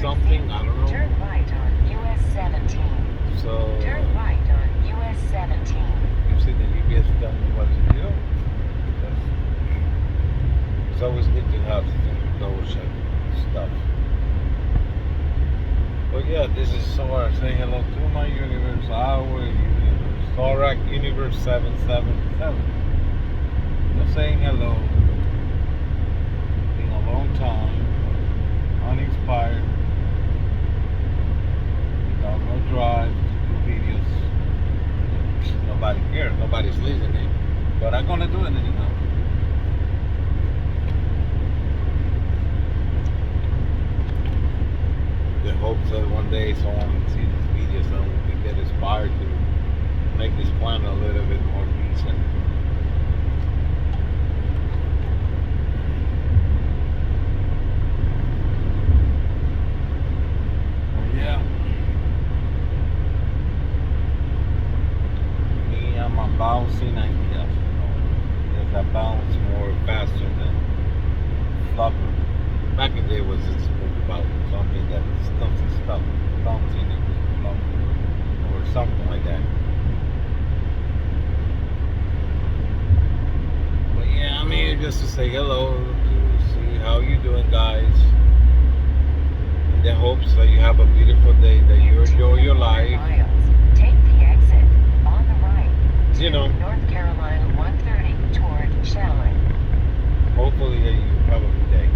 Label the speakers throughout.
Speaker 1: something. I don't know.
Speaker 2: Turn right on US 17.
Speaker 1: So
Speaker 2: Turn right on US 17.
Speaker 1: you see the GPS telling me what to do. It's always good to have those stuff. But yeah, this is Solar saying hello to my universe, our universe, Thorac Universe 777. Just saying hello. Been a long time, uninspired. Without no drive to do videos. Nobody here, nobody's listening. But I'm gonna do it anyhow. The hopes that one day someone will see this video, someone will get inspired to make this planet a little bit more decent. Yeah. Me, I'm a bouncing ideas, because I bounce more faster than flubber. Back in the day was this movie about something that stuffs and stuff, bouncing and flubber, or something like that. But yeah, I'm here just to say hello, to see how you doing, guys. In the hopes that you have a beautiful day, that you enjoy your life.
Speaker 2: Miles. Take the exit on the right.
Speaker 1: You know,
Speaker 2: North Carolina 130 toward Shallon.
Speaker 1: hopefully that you have a good day.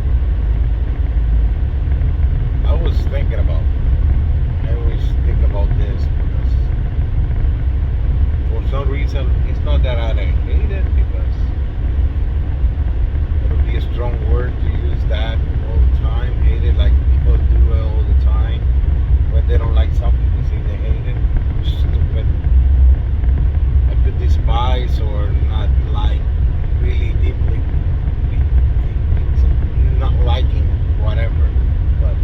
Speaker 1: I was thinking about, I always think about this because for some reason, it's not that I hate it, because it would be a strong word to use that all the time. Hate it, like people do it all the time. When they don't like something, they say they hate it. Stupid. I could despise or not like really deeply. It's not liking whatever, but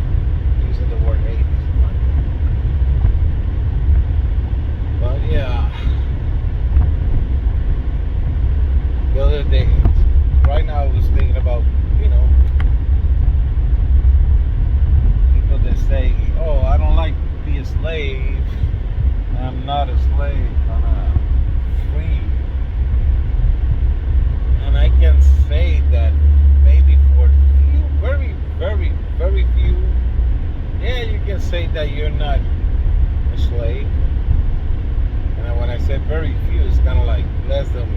Speaker 1: using the word hate is not good. But yeah, the other day, right now I was thinking about, people that say, oh, I don't like to be a slave. I'm not a slave, I'm free. And I can say that maybe for few, very, very, very few, yeah, you can say that you're not a slave. And when I say very few, it's kind of like less than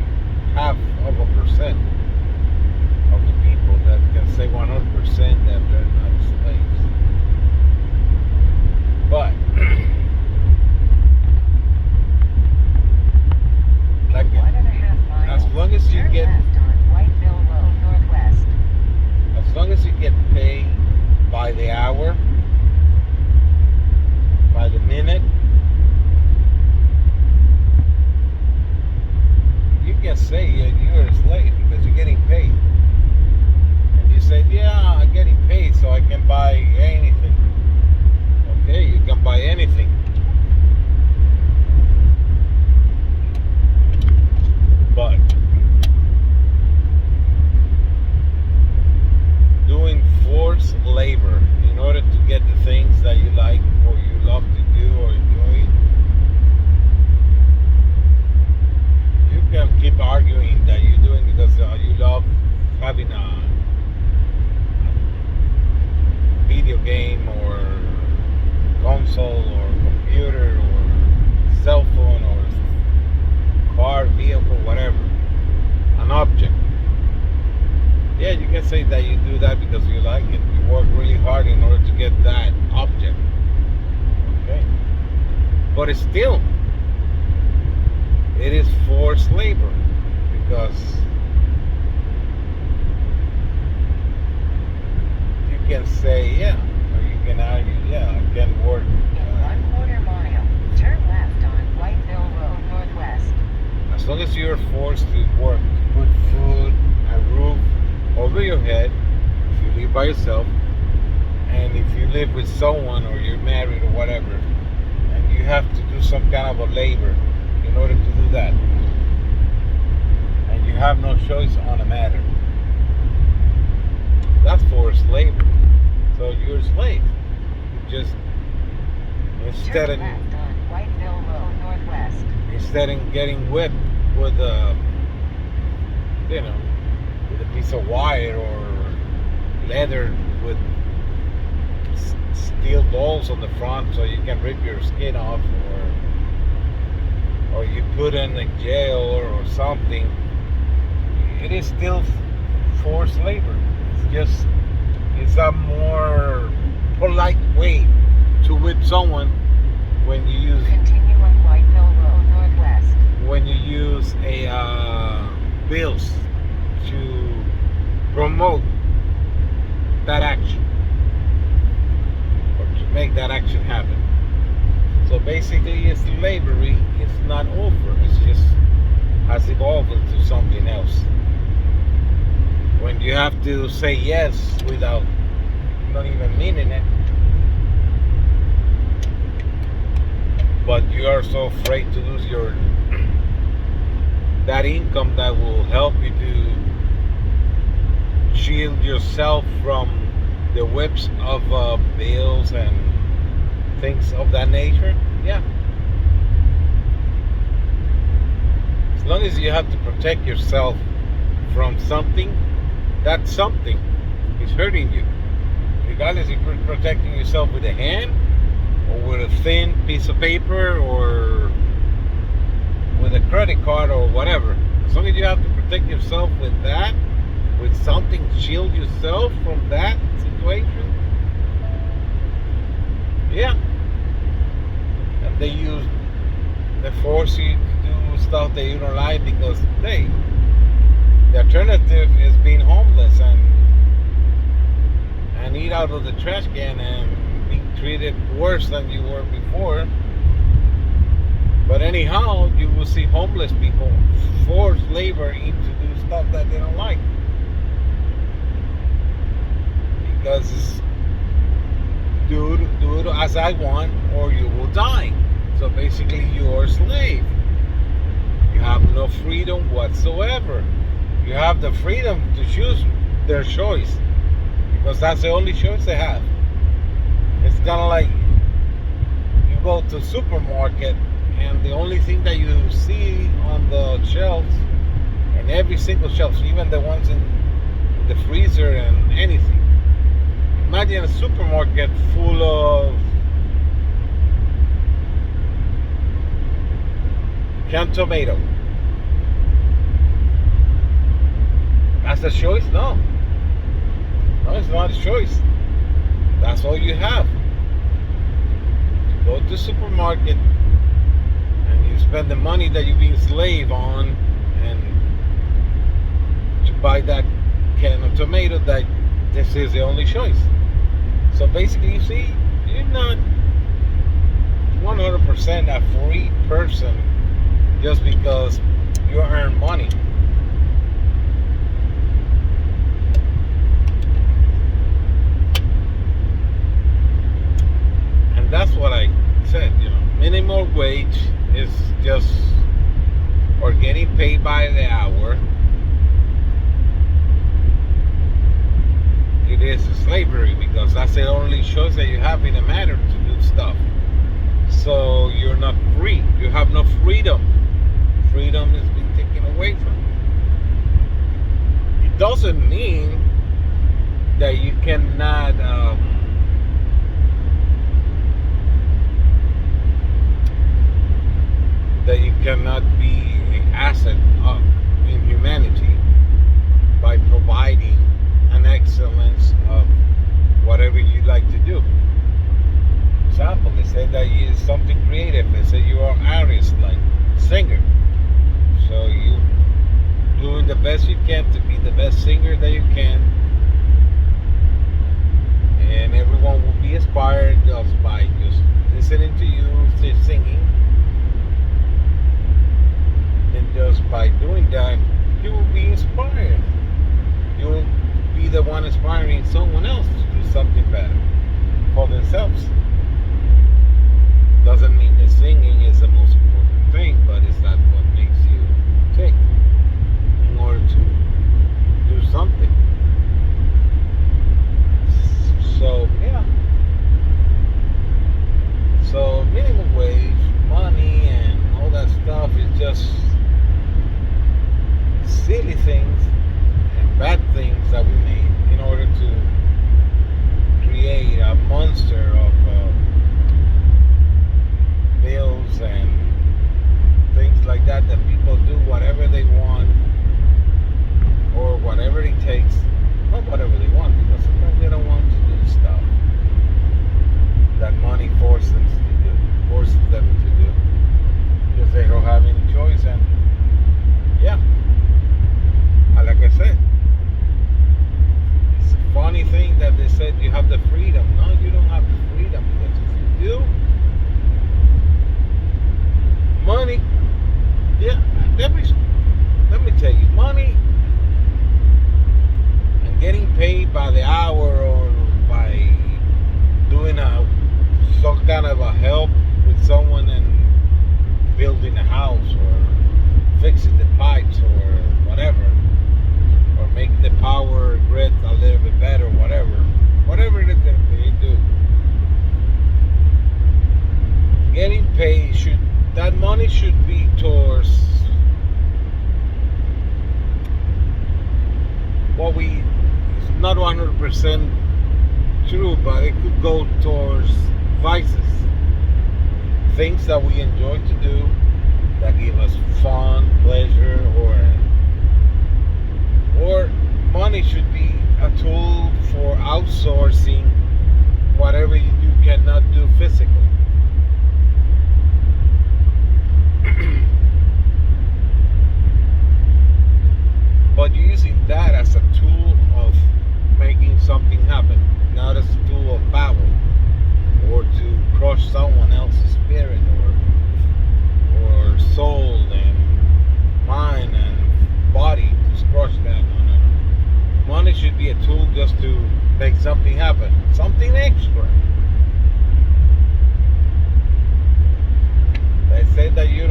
Speaker 1: half of a percent of the people that can say 100% that they're not slaves. But like,
Speaker 2: 1.5 miles.
Speaker 1: as long as you
Speaker 2: Turn
Speaker 1: get,
Speaker 2: left on Whiteville Road Northwest.
Speaker 1: as long as you get paid by the hour, by the minute, you can say you're a slave because you're getting paid. And you say, yeah, I'm getting paid so I can buy anything. Okay, you can buy anything. But doing forced labor in order to get the things that you like or you love to do or enjoy, you can keep arguing that you're doing because you love having a video game or console or computer or cell phone or car, vehicle, whatever, an object. Yeah, you can say that you do that because you like it. You work really hard in order to get that object. Okay. But it's still, it is forced labor because you can say, yeah, or you can argue, yeah, I can work.
Speaker 2: In 1/4 mile. Turn left on Whiteville Road Northwest.
Speaker 1: As long as you're forced to work to put food and roof over your head, if you live by yourself, and if you live with someone or you're married or whatever, and you have to do some kind of a labor in order to do that, and you have no choice on a matter, that's forced labor. So you're a slave. just instead
Speaker 2: Turn
Speaker 1: of
Speaker 2: left on Whiteville Road Northwest.
Speaker 1: instead of getting whipped with a you know with a piece of wire or leather with steel balls on the front so you can rip your skin off, or you put in a jail or something, it is still forced labor. It's a more polite way to whip someone when you use
Speaker 2: Continue on Whiteville Road Northwest.
Speaker 1: when you use a bills to promote that action or to make that action happen. So basically, it's slavery. It's not over. It's just has evolved into something else. When you have to say yes without not even meaning it, but you are so afraid to lose your that income that will help you to shield yourself from the whips of bills and things of that nature. Yeah. As long as you have to protect yourself from something, that something is hurting you. Regardless if you're protecting yourself with a hand or with a thin piece of paper or with a credit card or whatever. As long as you have to protect yourself with that, with something to shield yourself from that situation, yeah. And they force you to do stuff that you don't like because the alternative is being homeless and eat out of the trash can and being treated worse than you were before. But anyhow, you will see homeless people force labor into do stuff that they don't like because it's do it as I want or you will die. So basically, you're a slave. You have no freedom whatsoever. You have the freedom to choose their choice because that's the only choice they have. It's kind of like you go to the supermarket and the only thing that you see on the shelves, and every single shelf, even the ones in the freezer and anything. Imagine a supermarket full of canned tomato. That's a choice? No, it's not a choice. That's all you have. To go to the supermarket and you spend the money that you've been slave on and to buy that can of tomato, that this is the only choice. So basically, you see, you're not 100% a free person just because you earn money. And that's what I said, minimum wage is just, or getting paid by the hour. It is slavery because that's the only choice that you have in a matter to do stuff. So you're not free. You have no freedom. Freedom is being taken away from you. It doesn't mean that you cannot be an asset in humanity by providing an excellence of whatever you like to do. For example, they say that you is something creative. They say you are an artist, like singer. So you doing the best you can to be the best singer that you can, and everyone will be inspired just by just listening to you singing. And just by doing that, you will be inspired. You will be the one inspiring someone else to do something better for themselves. Doesn't mean that singing is the most important thing, but it's not what makes you tick in order to do something. kind of a help with someone in building a house or fixing the pipes or whatever, or making the power grid a little bit better, whatever it is that you do. Getting paid that money should be towards what it's not 100% true, but it could go towards vices, things that we enjoy to do, that give us fun, pleasure, or money should be a tool for outsourcing whatever you cannot do physically. But using that as a tool of making something happen, not as a tool of power or to crush someone else's spirit or soul and mind and body, to crush that. No. Money should be a tool just to make something happen, something extra. They say that you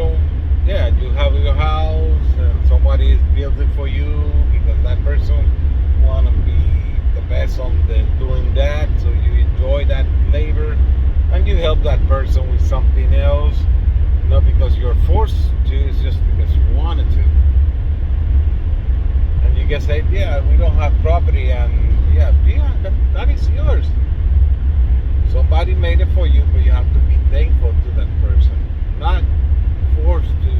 Speaker 1: have your house and somebody is building for you because that person want to be the best on doing that, so you enjoy that labor and you help that person with something else, not because you're forced to, it's just because you wanted to. And you can say, yeah, we don't have property, and that is yours. Somebody made it for you, but you have to be thankful to that person, not forced to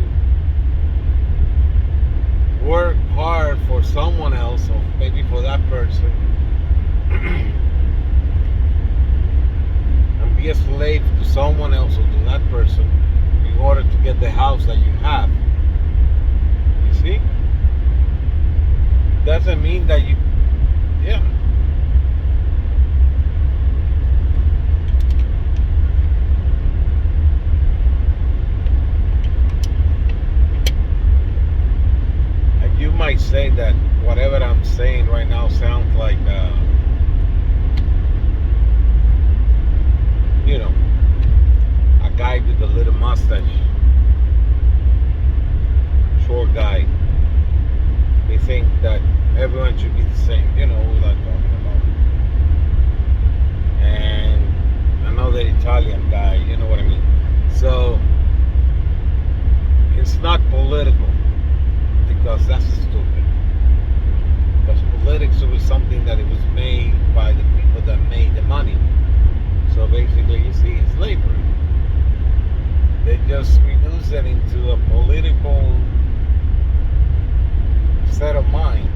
Speaker 1: work hard for someone else or maybe for that person and be a slave to someone else or to that person in order to get the house that you have. You see? Doesn't mean that you might say that whatever I'm saying right now sounds like a guy with a little mustache, short guy. They think that everyone should be the same, what I'm talking about. And another Italian guy, you know what I mean. So it's not political, because that's stupid. Because politics was something that it was made by the people that made the money. So basically, you see, it's slavery. They just reduce it into a political set of mind.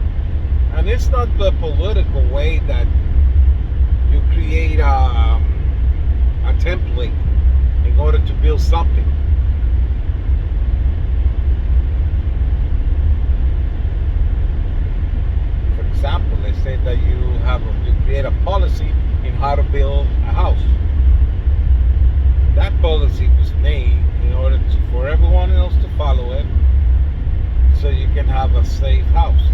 Speaker 1: And it's not the political way that you create a template in order to build something. For example, they say that you create a policy in how to build a house. That policy was made in order for everyone else to follow it, so you can have a safe house.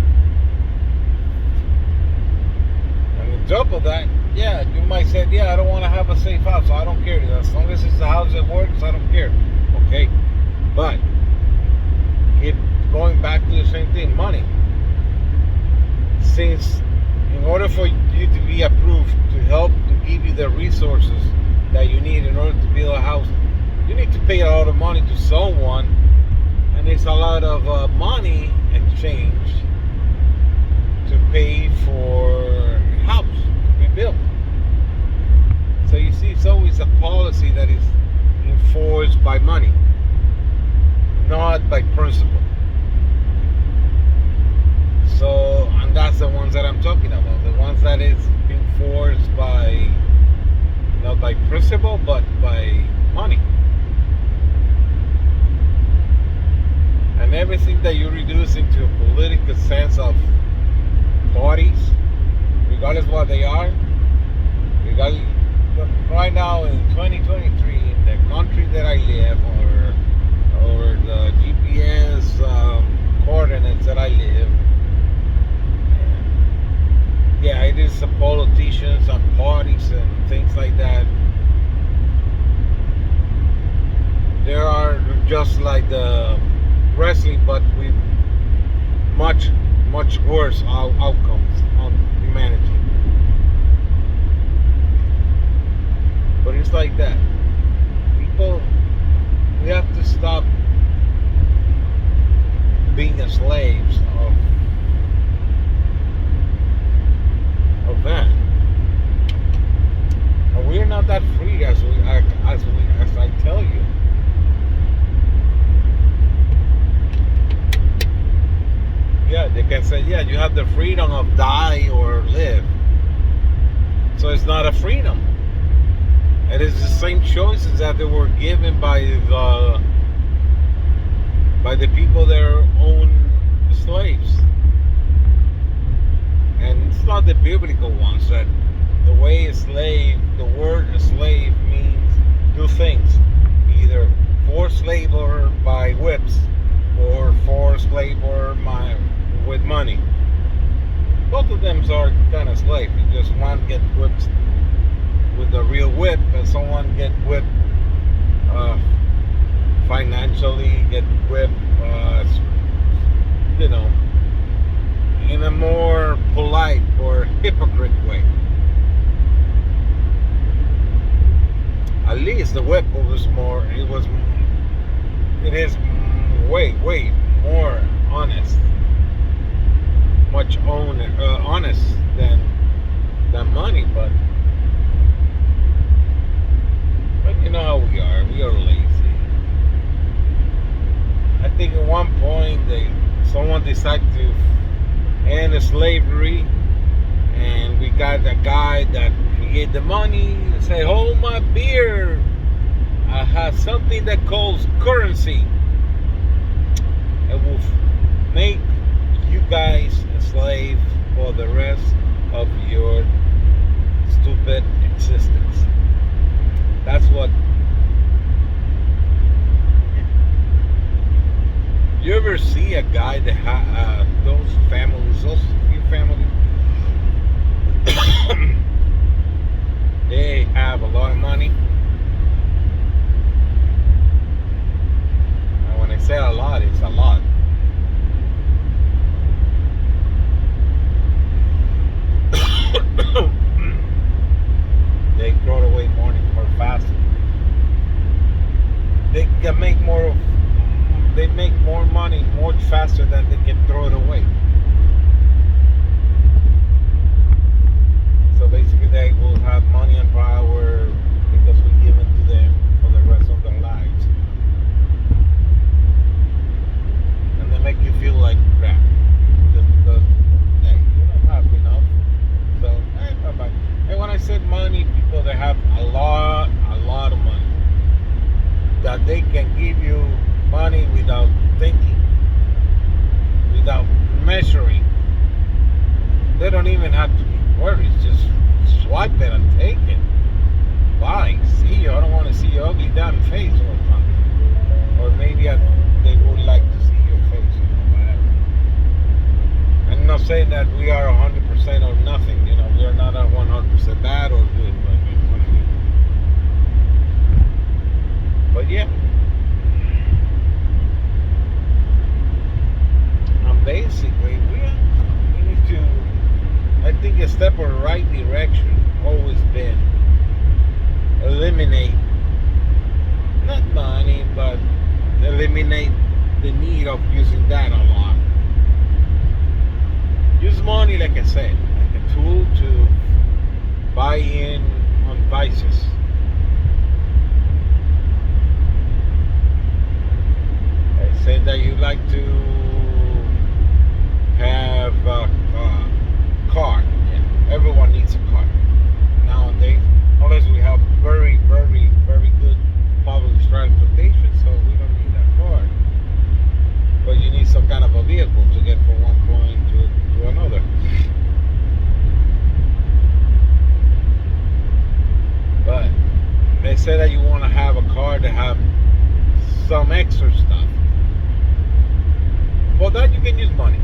Speaker 1: And on top of that, you might say, I don't want to have a safe house, so I don't care. As long as it's a house that works, I don't care. Okay, but going back to the same thing, money. Since in order for you to be approved to help to give you the resources that you need in order to build a house, you need to pay a lot of money to someone, and it's a lot of money exchange to pay for a house to be built. So you see, it's always a policy that is enforced by money, not by principle. So, and that's the ones that I'm talking about, the ones that is enforced by, not by principle, but by money. And everything that you reduce into a political sense of parties, regardless of what they are, right now in 2023, in the country that I live, or the GPS coordinates that I live, it is the politicians and parties and things like that just like the wrestling, but with much, much worse outcomes on humanity. But it's like that. People, we have to stop being the slaves of that. And we're not that free as I tell you. Yeah, they can say, yeah, you have the freedom of die or live. So it's not a freedom. It is the same choices that they were given by the people that own slaves. And it's not the biblical ones that the way a slave, the word a slave means two things. Either forced labor by whips or forced labor with money. Both of them are kind of slave. You just one get whipped with a real whip, and someone get whipped financially, get whipped, in a more polite or hypocrite way. At least the whip was more. It is way more honest, much honest than money, but you know how we are. We are lazy. I think at one point someone decided to end slavery, and we got a guy that created the money and say, "Hold my beer. I have something that calls currency. It will make you guys a slave for the rest of your stupid existence." That's what. You ever see a guy that those few families, they have a lot of money. And when I say a lot, it's a lot. They throw it away more fast. They can make more. They make more money much faster than they can throw it away. So basically, they will have money and power because we give it to them for the rest of their lives, and they make you feel like crap just because, hey, you don't have enough. So, hey, bye bye. And when I said money, people that have a lot of money, that they can give you money without thinking, without measuring. They don't even have to be worried. Just swipe it and take it. Bye. See you. I don't want to see your ugly damn face or something. Or maybe they would like to see your face, whatever. I'm not saying that we are 100% or nothing. We are not 100% bad or good. But yeah. Basically, we need to, I think a step in the right direction always been eliminate, not money, but eliminate the need of using that a lot. Use money, like I said, like a tool to buy in on vices. I said that you like to have a car. Yeah, everyone needs a car nowadays, unless we have very, very, very good public transportation, so we don't need a car. But you need some kind of a vehicle to get from one point to another. But they say that you want to have a car to have some extra stuff. For that, you can use money.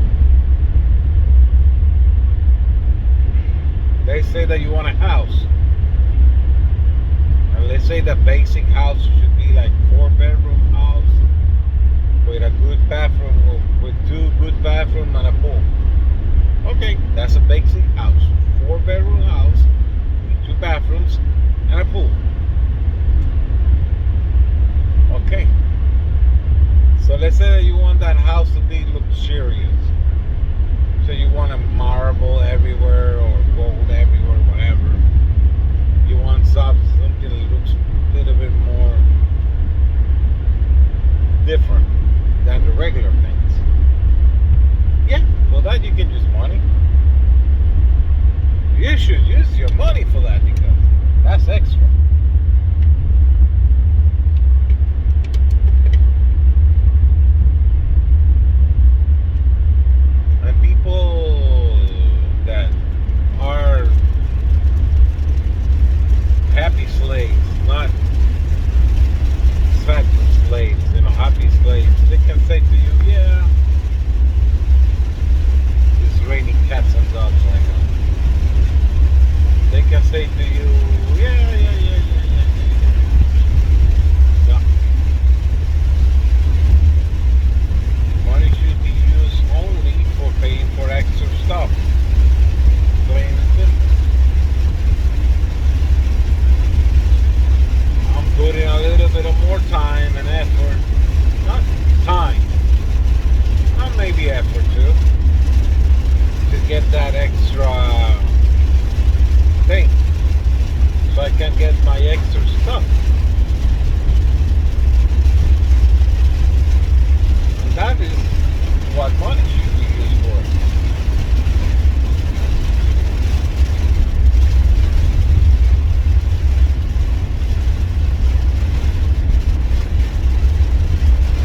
Speaker 1: They say that you want a house, and let's say the basic house should be like 4-bedroom house with a good bathroom, with 2 good bathrooms and a pool. Okay, that's a basic house. 4-bedroom house with 2 bathrooms and a pool. Okay. So let's say that you want that house to be luxurious. So you want a marble everywhere or gold everywhere, whatever. You want something that looks a little bit more different than the regular things. Yeah, for that you can use money. You should use your money for that because that's extra. And people that are happy slaves, not fat slaves, happy slaves, they can say to you, yeah, it's raining cats and dogs right now. They can say to you, yeah. No. Money should be used only for paying for extra stuff. Plain and simple. I'm putting a little bit of more time and effort. Not time. Not maybe effort too. To get that extra thing. So I can get my extra stuff. And that is what money should be used for.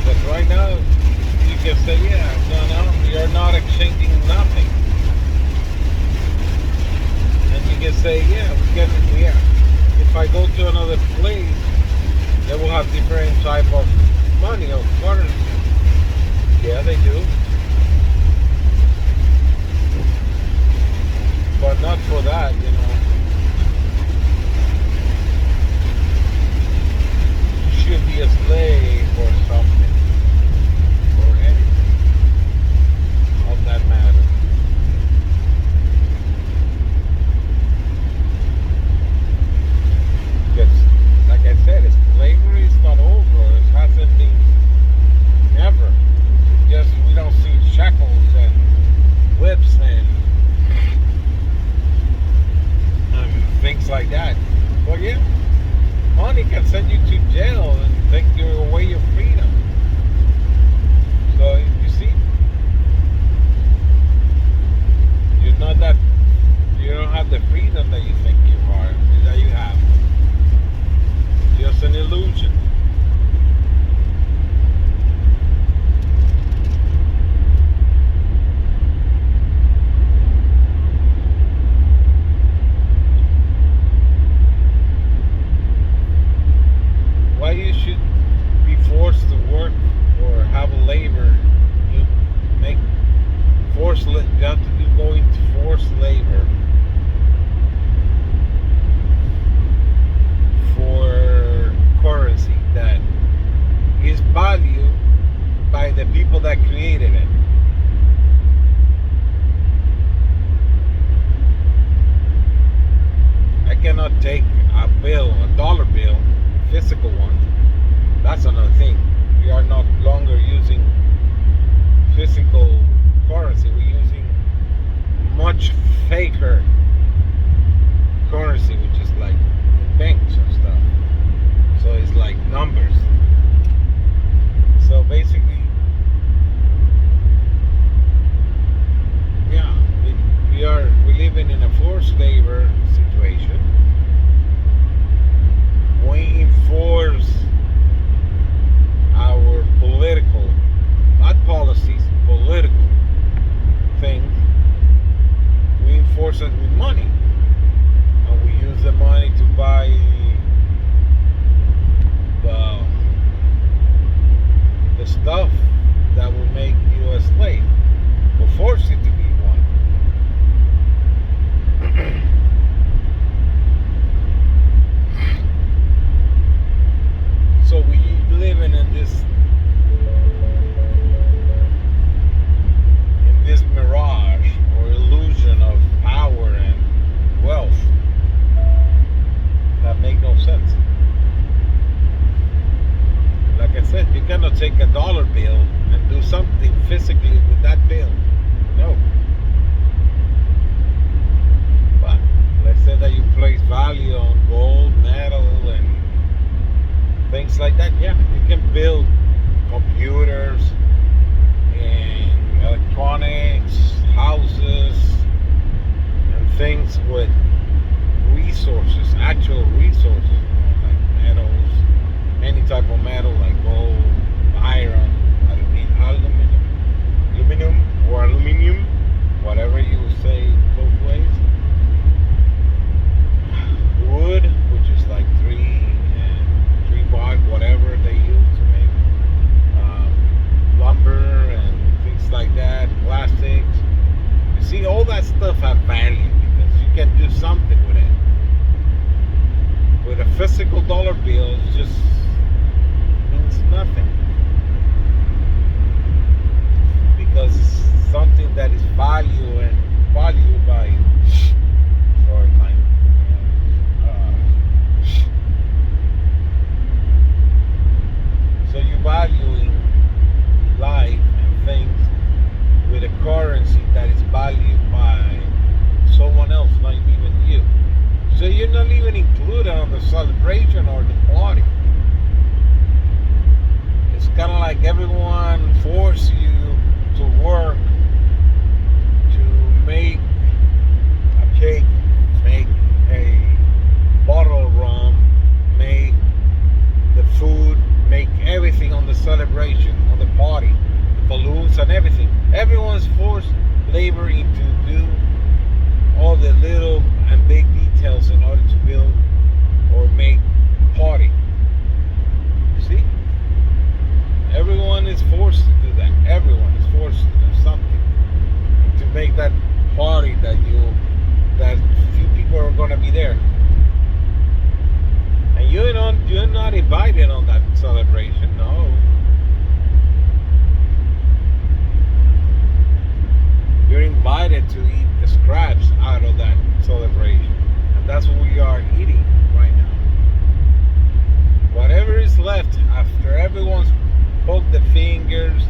Speaker 1: But right now, you can say, yeah, no, you're not exchanging nothing. And you can say, yeah, if I go to another place, they will have different type of money or currency. Yeah, they do. But not for that, You should be a slave or something. Or anything of that matter. Because, like I said, slavery is not over. It hasn't been never. Just we don't see shackles and whips and things like that. But yeah, money can send you to jail and take away your freedom. So you see, you don't have the freedom that you think that you have. Just an illusion. Why you should be forced to work or have labor? You have to go into forced labor for currency that is valued by the people that created it. I cannot take a dollar bill, physical one. That's another thing. We are not longer using physical currency. We're using much faker currency, which is like banks and stuff. So it's like numbers. So basically, yeah, we're living in a forced labor situation. We enforce our political, not policies, political things. We enforce it take a dollar bill and do something physically with that bill. No. But let's say that you place value on gold, metal, and things like that. Yeah, you can build computers and electronics, houses, and things with resources, actual resources, like metals, any type of metal like gold, iron, aluminum, or aluminium, whatever you say both ways. Wood, which is like tree bark, whatever they use to make lumber and things like that, plastics. You see, all that stuff have value because you can do something with it. With a physical dollar bill, it just means nothing. Because it's something that is valued by, sorry, my so you're valuing life and things with a currency that is valued by someone else, not even you. So you're not even included on the celebration or the party. It's kind of like everyone force you to work to make a cake, make a bottle of rum, make the food, make everything on the celebration, on the party, the balloons and everything. Everyone's forced laboring to do all the little and big details in order to build or make a party. You see? Everyone is forced to do that. Everyone is forced to do something to make that party that few people are gonna be there. And you're not invited on that celebration, no. You're invited to eat the scraps out of that celebration. And that's what we are eating right now. Whatever is left after everyone's poked the fingers,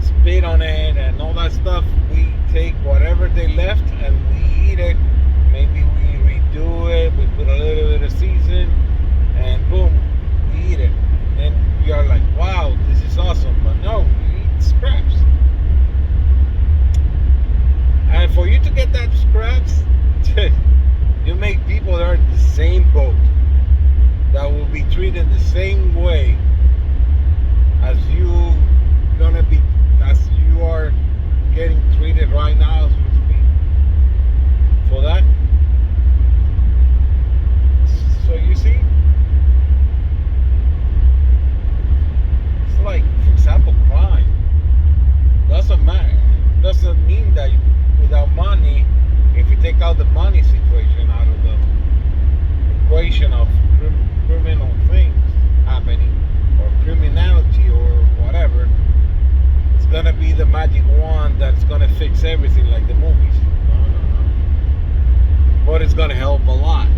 Speaker 1: spit on it, and all that stuff, we take whatever they left and we eat it. Maybe we redo it, we put a little bit of season, and boom, we eat it. And then we are like, wow, this is awesome. But no, we eat scraps. And for you to get that scraps, you make people that are in the same boat, that will be treated the same way as you are getting treated right now as we speak. For that. So you see, it's like, for example, crime. Doesn't matter. Doesn't mean that without money, if you take out the money situation out of the equation of criminal things happening, or criminality, or whatever, it's gonna be the magic wand that's gonna fix everything like the movies. No. But it's gonna help a lot.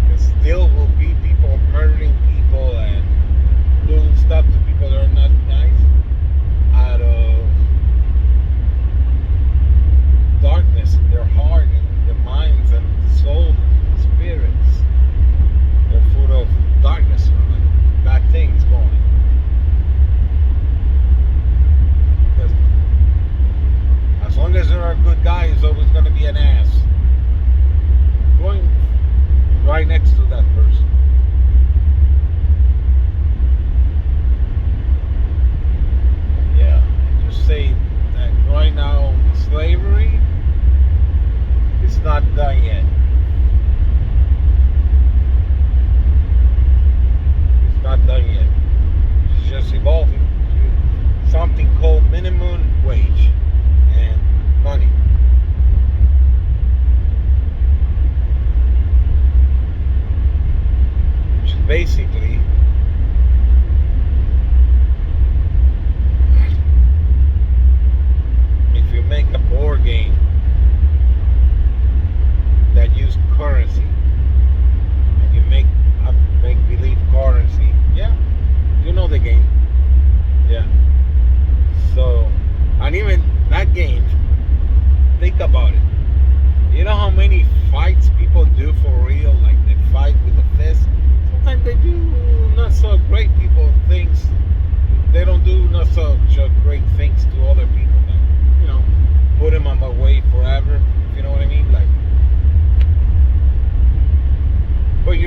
Speaker 1: There still will be people murdering people and doing stuff to people that are not nice out of darkness in their heart and their minds and soul and spirits. They're full of darkness, like bad things going. Because as long as there are good guys, there's always going to be an ass going right next to that person. Yeah, I just say that right now slavery is not done yet. It's not done yet. It's just evolving to something called minimum wage and money. Which is basically if you make a board game that use currency and you make believe currency, yeah,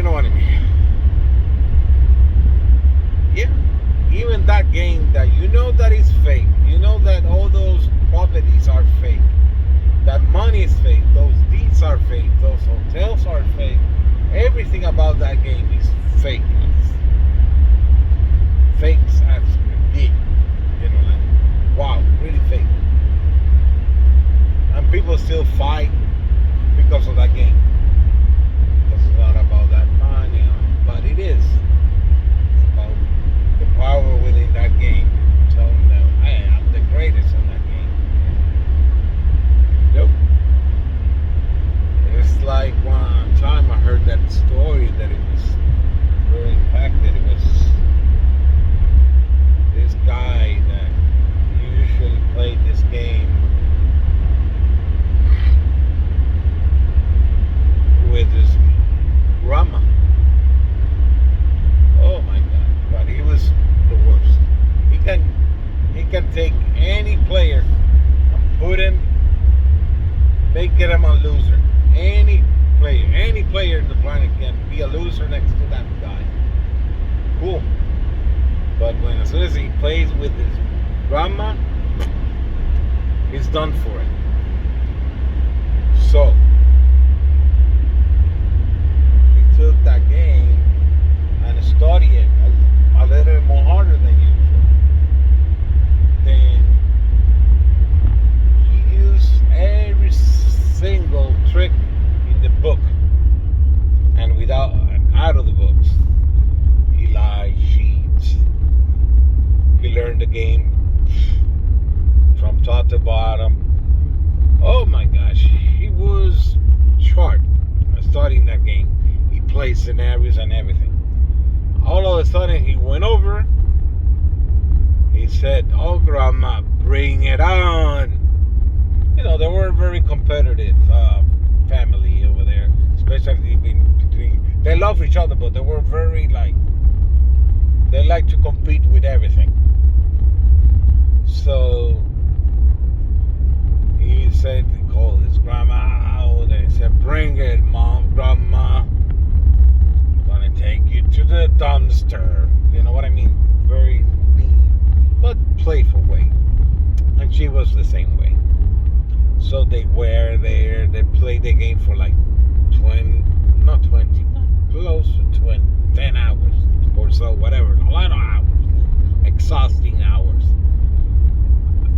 Speaker 1: know what I mean? Yeah. Even that game that you know that is fake. You know that all those properties are fake. That money is fake. Those deeds are fake. Those hotels are fake. Everything about that game is fake. It's fake as big. You know, like, wow, really fake. And people still fight because of that game. Because it's not about that money, but it is. It's about the power within that game. Telling them, hey, I'm the greatest in that game. Nope. It's like one time I heard that story that it was very impacted. It was this guy that usually played this game with his grandma. Oh my God! But he was the worst. He can take any player and put him, make him a loser. Any player in the planet can be a loser next to that guy. Cool. But as soon as he plays with his grandma, he's done for it. So he took that game and studied it a little more harder than usual. Then he used every single trick in the book and out of the books. He lied, cheats. He learned the game from top to bottom. Oh my gosh, he was sharp at studying that game. He played scenarios and everything. All of a sudden, he went over. He said, "Oh, Grandma, bring it on." You know, they were a very competitive family over there, especially between. They love each other, but they were very they like to compete with everything. So he said, he called his grandma out and he said, "Bring it, Grandma. I'm gonna take you to the dumpster." You know what I mean? Very mean, but playful way. And she was the same way. So they were there. They played the game for like 20, not 20, close to 20, 10 hours or so, whatever. A lot of hours. Exhausting hours.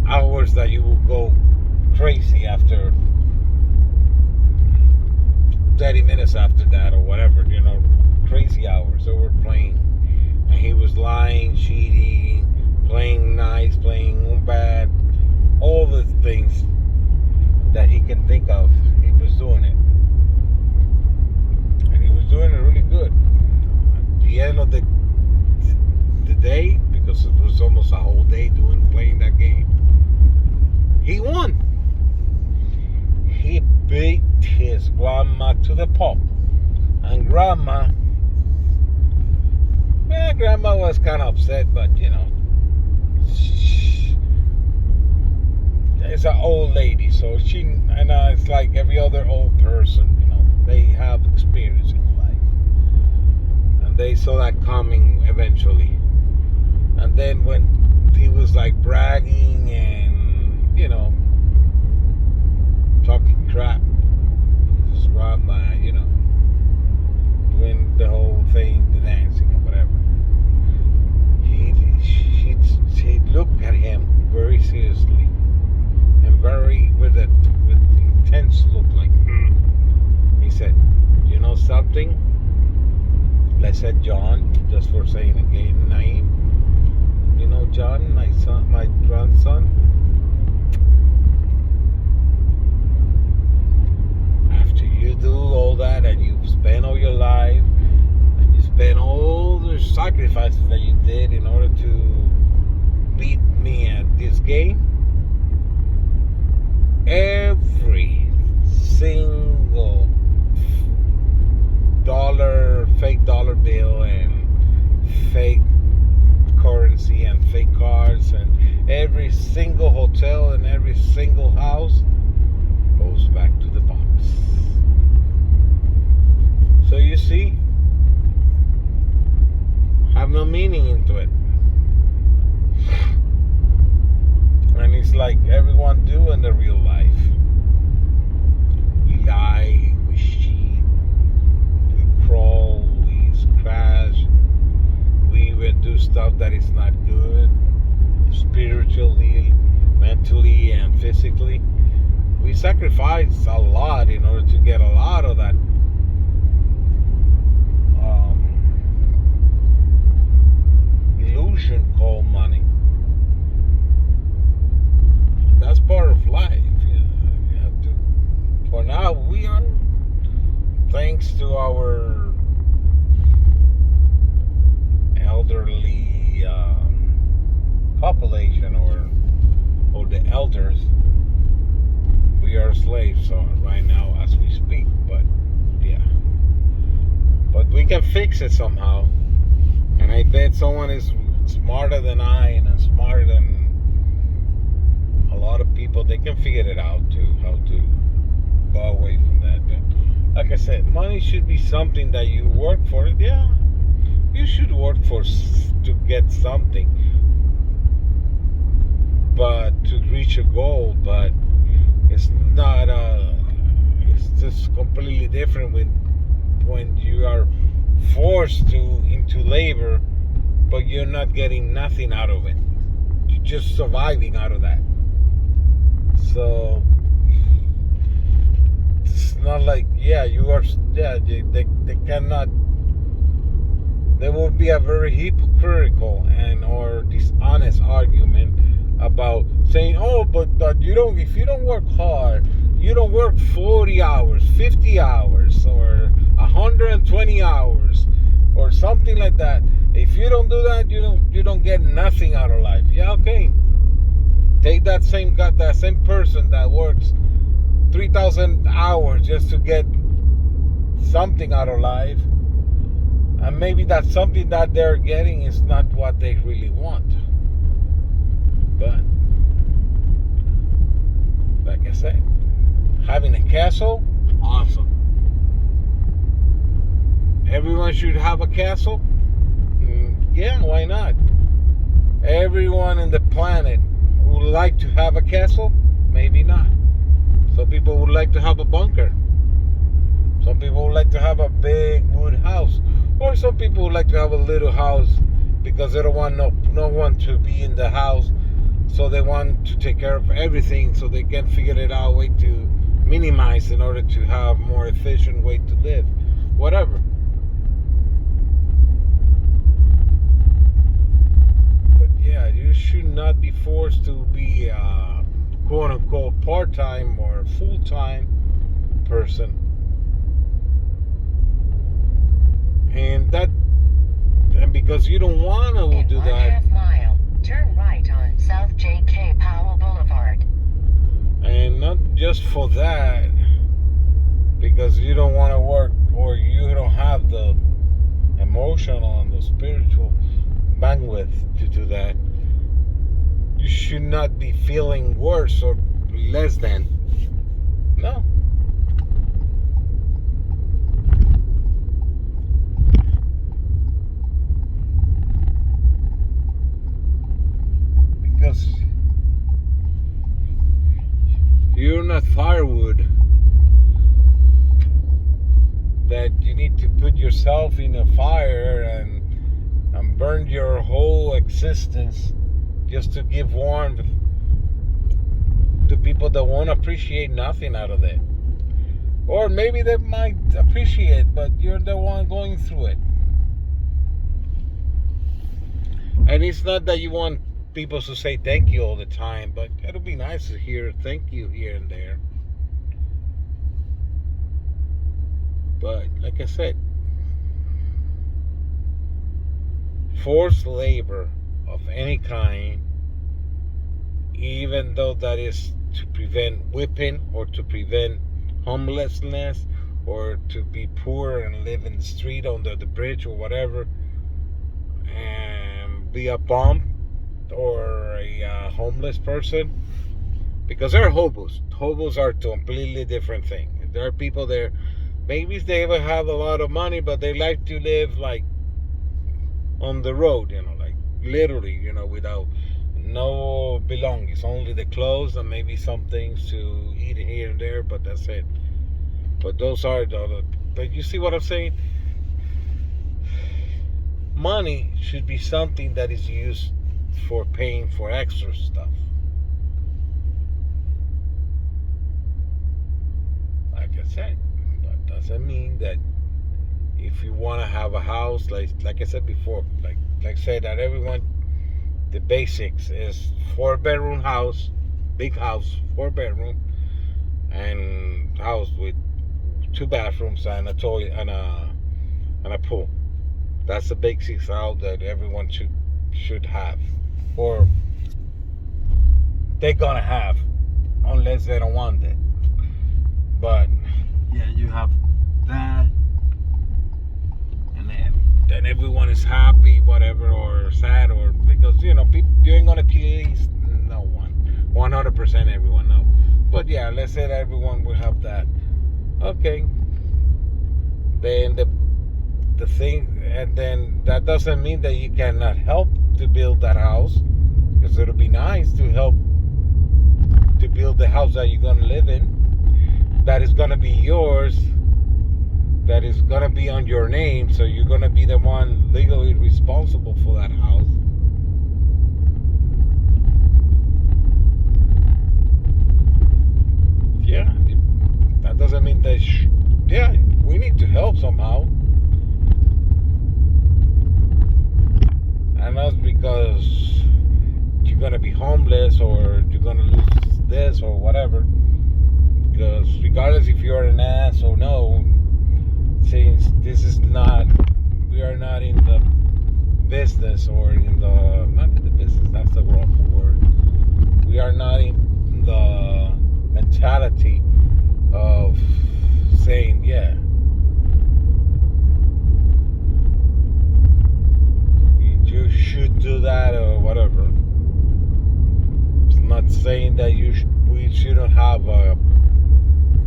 Speaker 1: Hours that you will go crazy after 30 minutes after that or whatever, you know, crazy hours. So we're playing. And he was lying, cheating, playing nice, playing bad, all the things that he can think of. He was doing it. And he was doing it really good. At the end of the day, because it was almost a whole day playing that game, he won. He beat his grandma to the pulp. And grandma was kind of upset, but you know, it's an old lady, so it's like every other old person, you know, they have experience in life. And they saw that coming eventually. And then when he was like bragging and, you know, talking crap, his grandma, you know, doing the whole thing, the dancing or whatever, she looked at him very seriously and with intense look, like, He said, "You know something?" Let's say John, just for saying again name. "You know John, my son, my grandson, after you do all that and you've spent all your life and you spent all the sacrifices that you did in order to beat me at this game, every single fake dollar bill and fake currency and fake cards and every single hotel and every single house goes back to the box." So you see, no meaning into it. And it's like everyone do in the real life. We lie, we cheat, we crawl, we crash, we even do stuff that is not good, spiritually, mentally, and physically. We sacrifice a lot in order to get a lot of that illusion called money. That's part of life. You have to. For now, we are, thanks to our elderly population or the elders, we are slaves right now as we speak. But yeah, but we can fix it somehow. And I bet someone is smarter than I and smarter than a lot of people. They can figure it out too, how to go away from that. But like I said, money should be something that you work for. Yeah, you should work for to get something, but to reach a goal. But it's not. It's just completely different when you are forced into labor, but you're not getting nothing out of it. You're just surviving out of that. So it's not like, yeah, you are. Yeah, they cannot. There will be a very hypocritical and or dishonest argument about saying, oh, but you don't. If you don't work hard, you don't work 40 hours, 50 hours, or 120 hours, or something like that. If you don't do that, you don't get nothing out of life. Yeah, okay. Take that same person that works 3,000 hours just to get something out of life, and maybe that something that they're getting is not what they really want. But like I said, having a castle, awesome. Everyone should have a castle. Yeah, why not? Everyone in the planet would like to have a castle. Maybe not. Some people would like to have a bunker. Some people would like to have a big wood house. Or some people would like to have a little house because they don't want no one to be in the house. So they want to take care of everything so they can figure it out a way to minimize in order to have more efficient way to live. Whatever. But yeah, you should not be forced to be a quote unquote part-time or full-time person. And because you don't want to do that.
Speaker 2: 1/2 mile, turn right on South J.K. Powell Boulevard.
Speaker 1: And not just for that, because you don't want to work or you don't have the emotional and the spiritual bandwidth to do that. You should not be feeling worse or less than. No. Because you're not firewood that you need to put yourself in a fire and burn your whole existence just to give warmth to people that won't appreciate nothing out of it. Or maybe they might appreciate, but you're the one going through it. And it's not that you want people to say thank you all the time, but it'll be nice to hear thank you here and there. But like I said, forced labor of any kind, even though that is to prevent whipping or to prevent homelessness or to be poor and live in the street under the bridge or whatever, and be a bum or a homeless person, because they're hobos. Hobos are a completely different thing. There are people there, maybe they ever have a lot of money, but they like to live like on the road, like literally, without no belongings, only the clothes and maybe some things to eat here and there, but that's it. But those are but you see what I'm saying? Money should be something that is used for paying for extra stuff. Like I said, that doesn't mean that if you want to have a house, like I said before, like I said, that everyone, the basics is 4-bedroom house, big house, 4-bedroom, and house with 2 bathrooms and a toilet and a pool. That's the basics house that everyone should have, or they're gonna have, unless they don't want it. But yeah, you have that, and then everyone is happy, whatever, or sad, or because people, you ain't gonna please no one, 100% everyone, no. But yeah, let's say that everyone will have that. Okay. Then the thing, and then that doesn't mean that you cannot help to build that house, because it'll be nice to help to build the house that you're gonna live in, that is gonna be yours, that is gonna be on your name, so you're gonna be the one legally responsible for that house. Yeah, that doesn't mean that. Yeah, we need to help somehow. And not because you're gonna be homeless or you're gonna lose this or whatever. Because regardless if you're an ass or no, since we are not in the business, or not in the business, that's the wrong word. We are not in the mentality of saying, yeah, you should do that or whatever. It's not saying that we shouldn't have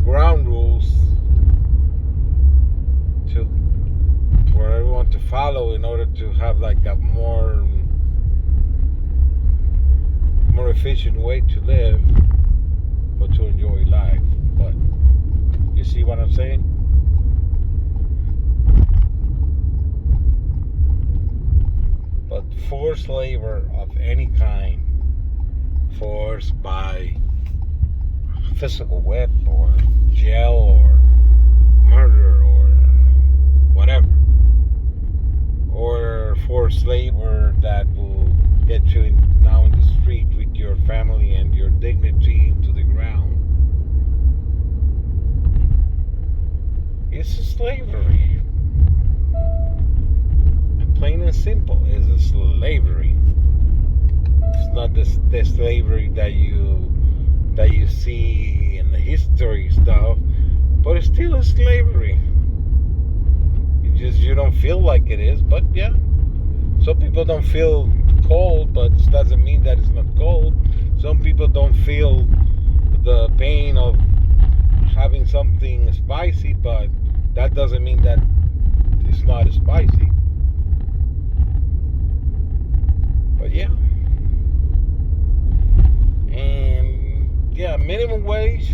Speaker 1: ground rules for everyone to follow in order to have like a more efficient way to live or to enjoy life. But you see what I'm saying? But forced labor of any kind, forced by physical whip or jail or murder or whatever, or forced labor that will get you now in the street with your family and your dignity to the ground, it's a slavery. Plain and simple, is a slavery. It's not the slavery that you see in the history stuff, but it's still a slavery. You don't feel like it is, but yeah, some people don't feel cold, but it doesn't mean that it's not cold. Some people don't feel the pain of having something spicy, but that doesn't mean that it's not spicy. But yeah, and yeah, minimum wage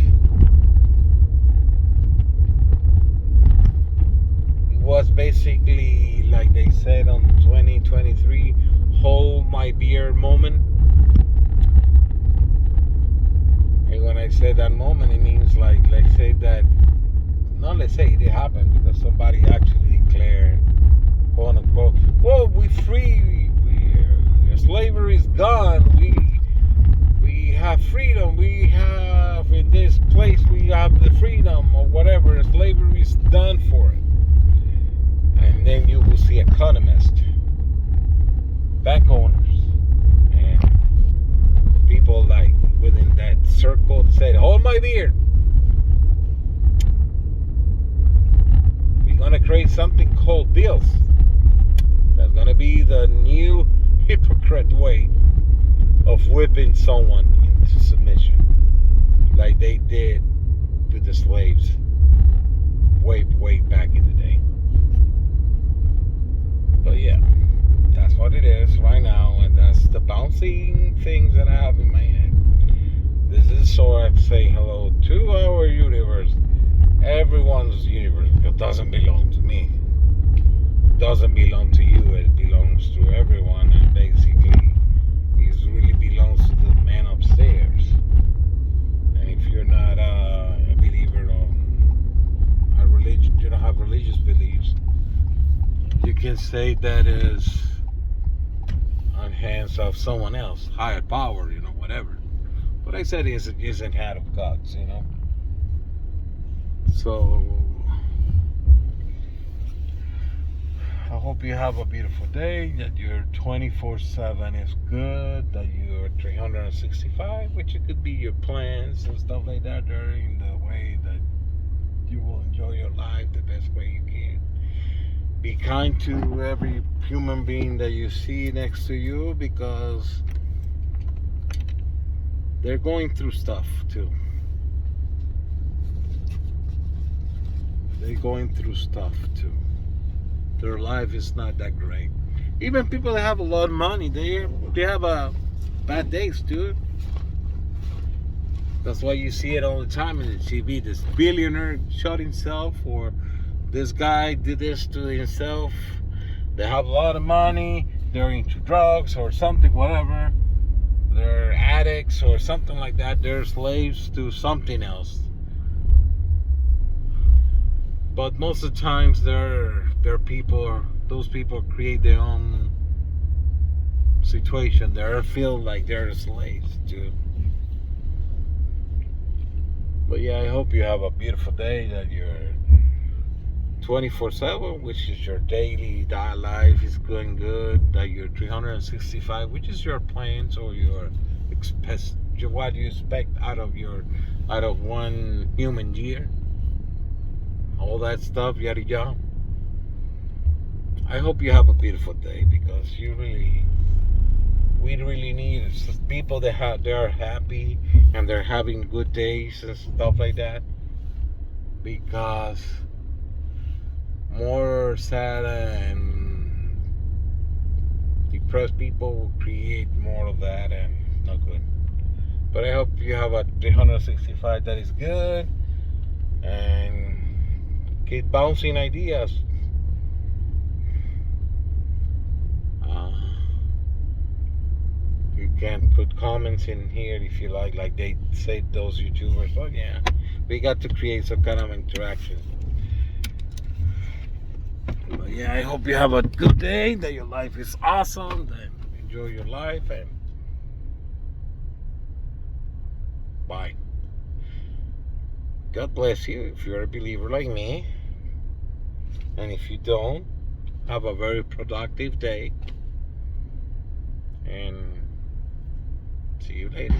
Speaker 1: was basically, like they said on 2023, hold my beer moment. And when I say that moment, it means like, let's say that, not let's say it happened, because somebody actually declared, quote unquote, well, we free. Slavery is gone. We have freedom. We have, in this place, we have the freedom or whatever. Slavery is done for it. And then you will see economists, bank owners, and people like within that circle said, hold my beer. We're gonna create something called bills. That's gonna be the new hypocrite way of whipping someone into submission, like they did with the slaves way back in the day. But yeah, the bouncing things that I have in my head. This is so I say hello to our universe, everyone's universe, because it doesn't belong to me. It doesn't belong to you. It belongs to everyone, and basically, it really belongs to the man upstairs. And if you're not a believer or a religion, you don't have religious beliefs, you can say that is on hands of someone else, higher power, whatever. But I said it isn't hand of God's, So I hope you have a beautiful day, that your 24/7 is good, that you're 365, which it could be your plans and stuff like that during the way that you will enjoy your life the best way you can. Be kind to every human being that you see next to you, because they're going through stuff too. They're going through stuff too. Their life is not that great. Even people that have a lot of money, they have bad days, dude. That's why you see it all the time in the TV. This billionaire shot himself, or this guy did this to himself. They have a lot of money. They're into drugs or something, whatever. They're addicts or something like that. They're slaves to something else. But most of the times, they're people. Those people create their own situation. They feel like they're slaves, dude. But yeah, I hope you have a beautiful day. That you're 24/7, which is your daily life, is going good. That you're 365, which is your plans or what you expect out of one human year. All that stuff, yada yada. I hope you have a beautiful day, because we really need people that they are happy and they're having good days and stuff like that. Because more sad and depressed people will create more of that, and not good. But I hope you have a 365 that is good, and keep bouncing ideas. You can put comments in here if you like they say those YouTubers. But yeah, we got to create some kind of interaction. But yeah, I hope you have a good day, that your life is awesome, that you enjoy your life, and bye. God bless you if you're a believer like me. And if you don't, have a very productive day. And see you later.